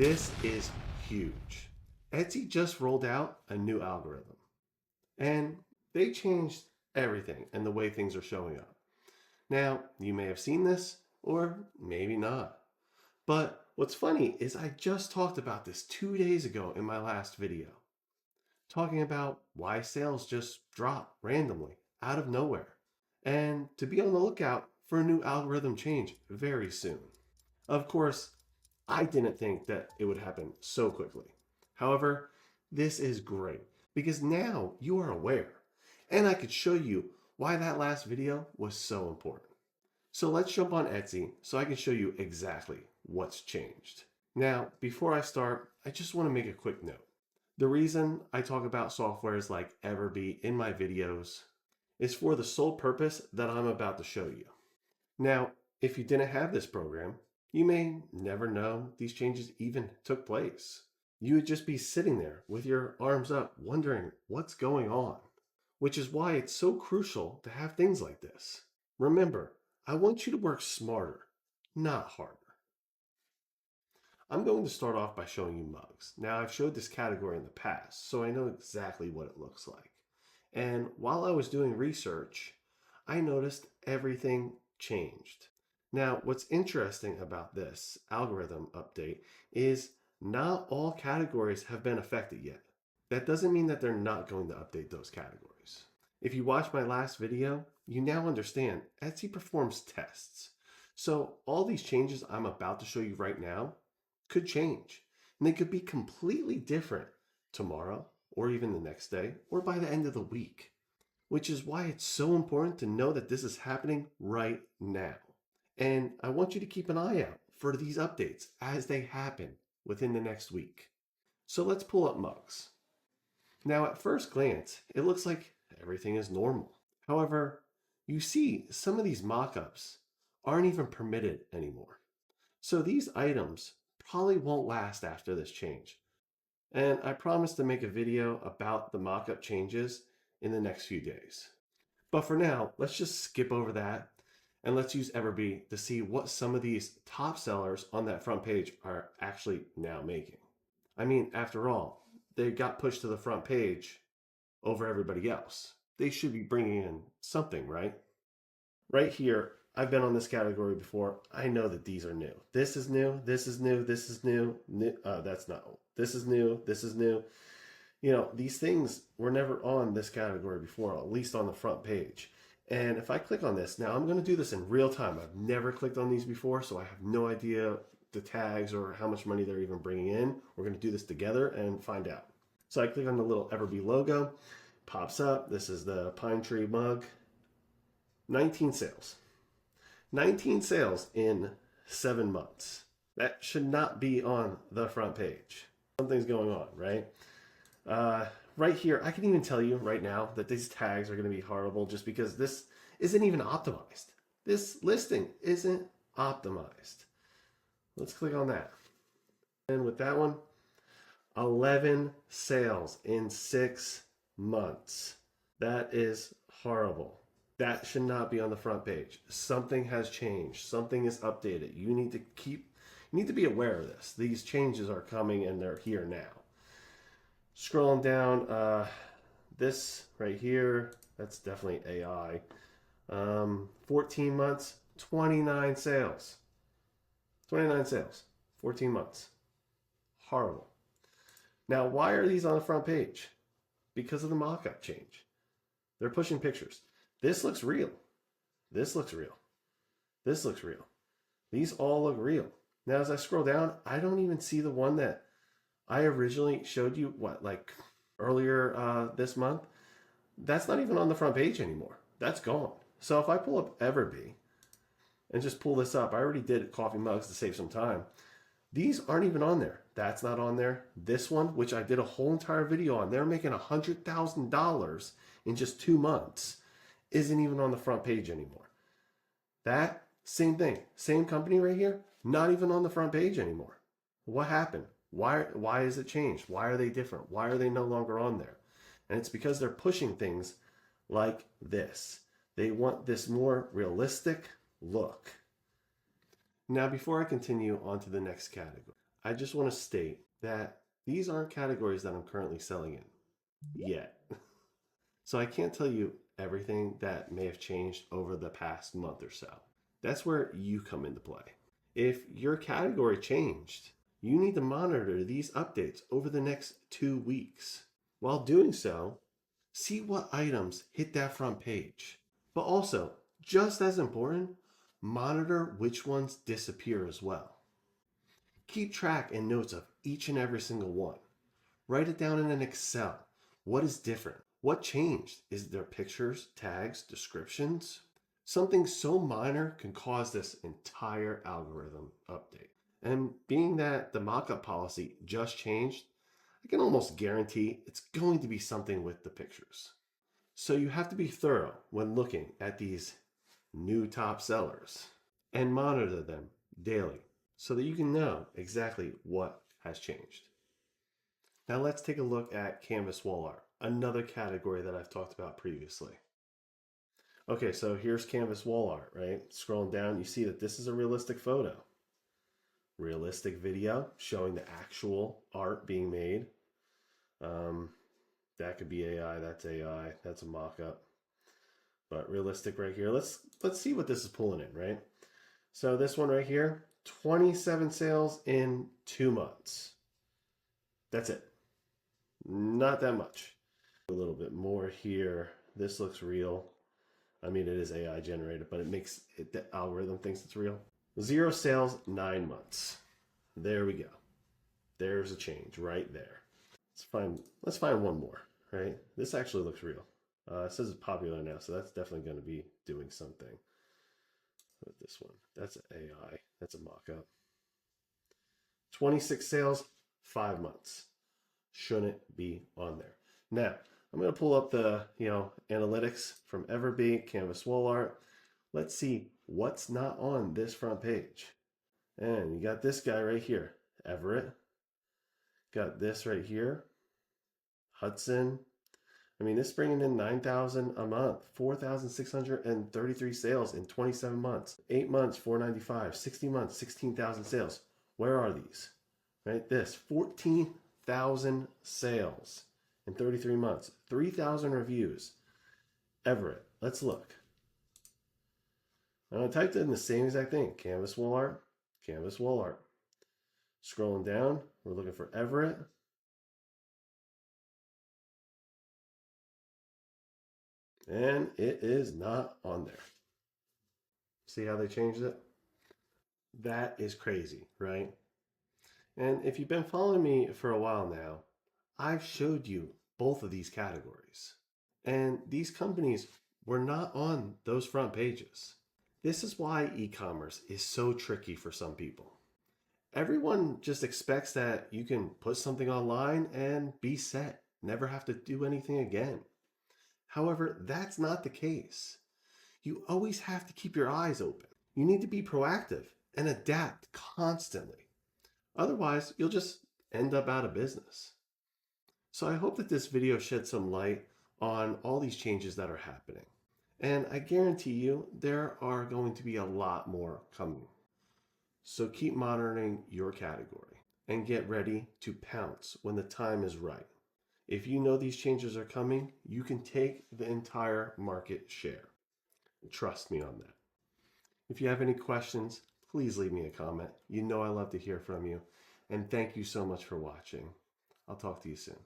This is huge. Etsy just rolled out a new algorithm and they changed everything and the way things are showing up. Now, you may have seen this or maybe not. But what's funny is I just talked about this 2 days ago in my last video, talking about why sales just drop randomly out of nowhere and to be on the lookout for a new algorithm change very soon. Of course, I didn't think that it would happen so quickly. However, this is great because now you are aware and I could show you why that last video was so important. So let's jump on Etsy so I can show you exactly what's changed. Now, before I start, I just want to make a quick note. The reason I talk about softwares like EverBee in my videos is for the sole purpose that I'm about to show you. Now, if you didn't have this program, you may never know these changes even took place. You would just be sitting there with your arms up wondering what's going on, which is why it's so crucial to have things like this. Remember, I want you to work smarter, not harder. I'm going to start off by showing you mugs. Now, I've showed this category in the past, so I know exactly what it looks like. And while I was doing research, I noticed everything changed. Now, what's interesting about this algorithm update is not all categories have been affected yet. That doesn't mean that they're not going to update those categories. If you watched my last video, you now understand Etsy performs tests. So all these changes I'm about to show you right now could change. And they could be completely different tomorrow, or even the next day, or by the end of the week. Which is why it's so important to know that this is happening right now. And I want you to keep an eye out for these updates as they happen within the next week. So let's pull up mugs. Now at first glance, it looks like everything is normal. However, you see some of these mock-ups aren't even permitted anymore. So these items probably won't last after this change. And I promise to make a video about the mock-up changes in the next few days. But for now, let's just skip over that and let's use EverBee to see what some of these top sellers on that front page are actually now making. I mean, after all, they got pushed to the front page over everybody else. They should be bringing in something, right? Right here, I've been on this category before. I know that these are new. This is new, this is new, this is new. That's not old. This is new, this is new. You know, these things were never on this category before, at least on the front page. And if I click on this, now I'm going to do this in real time. I've never clicked on these before, so I have no idea the tags or how much money they're even bringing in. We're going to do this together and find out. So I click on the little EverBee logo, pops up. This is the pine tree mug. 19 sales. 19 sales in 7 months. That should not be on the front page. Something's going on, right? Right here, I can even tell you right now that these tags are going to be horrible just because this isn't even optimized. This listing isn't optimized. Let's click on that. And with that one, 11 sales in 6 months. That is horrible. That should not be on the front page. Something has changed. Something is updated. You need to be aware of this. These changes are coming and they're here now. Scrolling down, this right here, that's definitely AI. 14 months, 29 sales. 29 sales, 14 months. Horrible. Now, why are these on the front page? Because of the mock-up change. They're pushing pictures. This looks real. This looks real. This looks real. These all look real. Now, as I scroll down, I don't even see the one that I originally showed you, like earlier this month. That's not even on the front page anymore. That's gone. So if I pull up EverBee and just pull this up, I already did coffee mugs to save some time. These aren't even on there. That's not on there. This one, which I did a whole entire video on, they're making $100,000 in just 2 months, isn't even on the front page anymore. That, same thing. Same company right here, not even on the front page anymore. What happened? Why is it changed? Why are they different? Why are they no longer on there? And it's because they're pushing things like this. They want this more realistic look. Now, before I continue on to the next category, I just want to state that these aren't categories that I'm currently selling in yet. So I can't tell you everything that may have changed over the past month or so. That's where you come into play. If your category changed, you need to monitor these updates over the next 2 weeks. While doing so, see what items hit that front page. But also, just as important, monitor which ones disappear as well. Keep track and notes of each and every single one. Write it down in an Excel. What is different? What changed? Is there pictures, tags, descriptions? Something so minor can cause this entire algorithm update. And being that the mockup policy just changed, I can almost guarantee it's going to be something with the pictures. So you have to be thorough when looking at these new top sellers and monitor them daily so that you can know exactly what has changed. Now let's take a look at canvas wall art, another category that I've talked about previously. Okay, so here's canvas wall art, right? Scrolling down, you see that this is a realistic photo. Realistic video showing the actual art being made. That could be AI, that's AI, that's a mock-up. But realistic right here. Let's see what this is pulling in, right? So this one right here, 27 sales in 2 months. That's it. Not that much. A little bit more here. This looks real. I mean, it is AI generated, but it makes it, the algorithm thinks it's real. 0 sales, 9 months. There we go. There's a change right there. Let's find one more, right? This actually looks real. It says it's popular now, so that's definitely going to be doing something with this one. That's AI. That's a mock-up. 26 sales, 5 months. Shouldn't be on there. Now, I'm going to pull up the, analytics from EverBee, Canvas Wall Art. Let's see what's not on this front page. And you got this guy right here, Everett. Got this right here, Hudson. I mean, this is bringing in 9,000 a month, 4,633 sales in 27 months. 8 months, 495. 60 months, 16,000 sales. Where are these? Right, this 14,000 sales in 33 months, 3,000 reviews. Everett, let's look. I typed in the same exact thing, canvas wall art, canvas wall art. Scrolling down, we're looking for Everett. And it is not on there. See how they changed it? That is crazy, right? And if you've been following me for a while now, I've showed you both of these categories. And these companies were not on those front pages. This is why e-commerce is so tricky for some people. Everyone just expects that you can put something online and be set, never have to do anything again. However, that's not the case. You always have to keep your eyes open. You need to be proactive and adapt constantly. Otherwise, you'll just end up out of business. So I hope that this video shed some light on all these changes that are happening. And I guarantee you there are going to be a lot more coming. So keep monitoring your category and get ready to pounce when the time is right. If you know these changes are coming, you can take the entire market share. Trust me on that. If you have any questions, please leave me a comment. You know I love to hear from you. And thank you so much for watching. I'll talk to you soon.